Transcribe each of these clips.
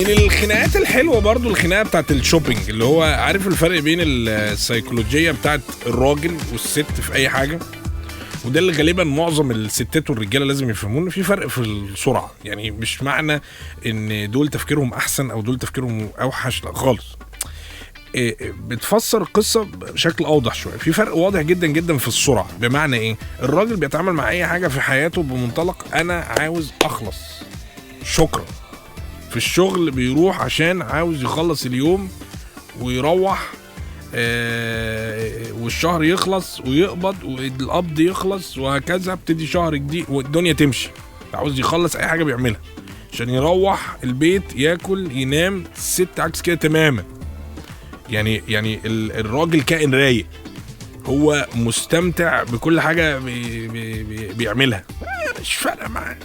من الخناقات الحلوه برضو الخناقه بتاعت الشوبينج، اللي هو عارف الفرق بين السيكولوجيه بتاعت الراجل والست في اي حاجه، وده اللي غالبا معظم الستات والرجاله لازم يفهموه، ان في فرق في السرعه. يعني مش معنى ان دول تفكيرهم احسن او دول تفكيرهم اوحش، لا خالص. بتفسر القصه بشكل اوضح شويه. في فرق واضح جدا جدا في السرعه. بمعنى ايه؟ الراجل بيتعامل مع اي حاجه في حياته بمنطلق انا عاوز اخلص، شكرا. في الشغل بيروح عشان عاوز يخلص اليوم ويروح، والشهر يخلص ويقبض والقبض يخلص وهكذا، ابتدي شهر جديد والدنيا تمشي. عاوز يخلص اي حاجه بيعملها عشان يروح البيت ياكل ينام. الست عكس كده تماما. يعني الراجل كائن رايق، هو مستمتع بكل حاجه بيعملها، مش فارقه معاه.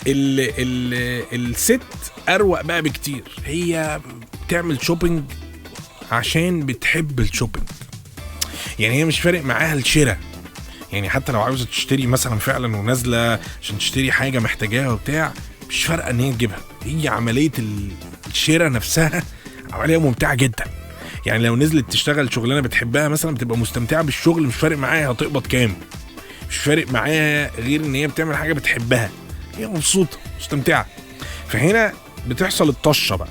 الست اروق بقى بكتير. هي بتعمل شوبينج عشان بتحب الشوبينج. يعني هي مش فارق معاها الشراء. يعني حتى لو عاوزه تشتري مثلا فعلا ونازله عشان تشتري حاجه محتاجاها وبتاع، مش فارقه ان هي تجيبها. هي عمليه الشراء نفسها عمليه ممتعه جدا. يعني لو نزلت تشتغل شغلانه بتحبها مثلا، بتبقى مستمتعه بالشغل، مش فارق معاها هتقبض كام، مش فارق معاها غير ان هي بتعمل حاجه بتحبها، هي مبسوطه مستمتعه. فهنا بتحصل الطشه بقى.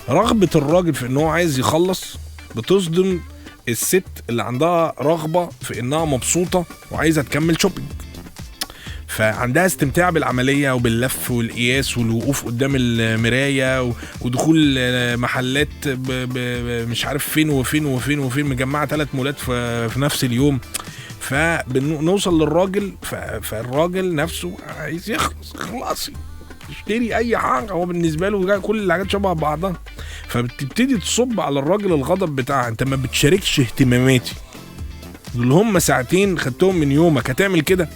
رغبه الراجل في ان هو عايز يخلص بتصدم الست اللي عندها رغبه في انها مبسوطه وعايزه تكمل شوبينج. فعندها استمتاع بالعمليه وباللف والقياس والوقوف قدام المرايه ودخول محلات مش عارف فين وفين وفين وفين، مجمعه 3 مولات في نفس اليوم. فبنوصل للراجل، فالراجل نفسه عايز يخلص، خلاصي يشتري اي حاجه، هو بالنسبه له كل الحاجات شبه بعضها. فبتبتدي تصب على الراجل الغضب بتاعها. انت ما بتشاركش اهتماماتي، دول هم ساعتين خدتهم من يومك، هتعمل كده؟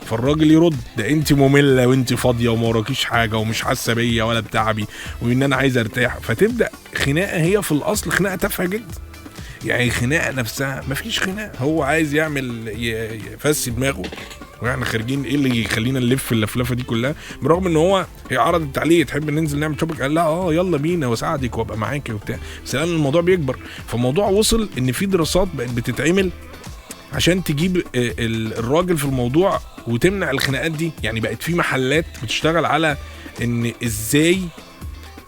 فالراجل يرد ده انت ممله وانت فاضيه وما وراكيش حاجه ومش حاسه بيا ولا بتعبي وان انا عايز ارتاح. فتبدا خناقه هي في الاصل خناقه تافهه جدا. يعني خناقه نفسها مفيش خناقه، هو عايز يعمل يفسي دماغه، واحنا خارجين ايه اللي يخلينا نلف اللفلفه دي كلها؟ برغم ان هي عرضت عليه تحب ننزل نعمل شوبينج، قال لا يلا بينا واساعدك وابقى معاكي وبتاع. بس لان الموضوع بيكبر، فالموضوع وصل ان في دراسات بقت بتتعمل عشان تجيب الراجل في الموضوع وتمنع الخناقات دي. يعني بقت في محلات بتشتغل على ان ازاي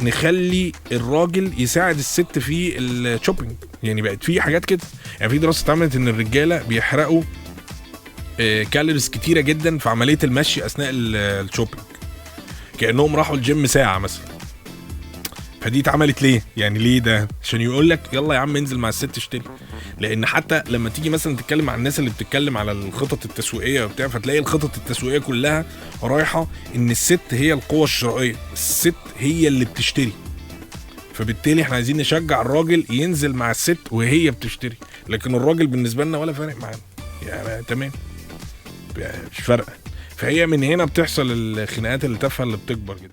نخلي الراجل يساعد الست في الشوبينج. يعني بقت في حاجات كده. يعني في دراسة اتعملت ان الرجالة بيحرقوا كالوريز كتيرة جدا في عملية المشي اثناء الشوبينج، كأنهم راحوا الجيم ساعة مثلا. فدي اتعملت ليه؟ يعني ليه ده؟ عشان يقول لك يلا يا عم انزل مع الست اشتري. لان حتى لما تيجي مثلا تتكلم مع الناس اللي بتتكلم على الخطط التسويقيه وبتاع، فتلاقي الخطط التسويقيه كلها رايحه ان الست هي القوه الشرائيه، الست هي اللي بتشتري. فبالتالي احنا عايزين نشجع الراجل ينزل مع الست وهي بتشتري، لكن الراجل بالنسبه لنا ولا فارق معانا، يعني تمام مش فارقه. فهي من هنا بتحصل الخناقات اللي تافهه اللي بتكبر جدا.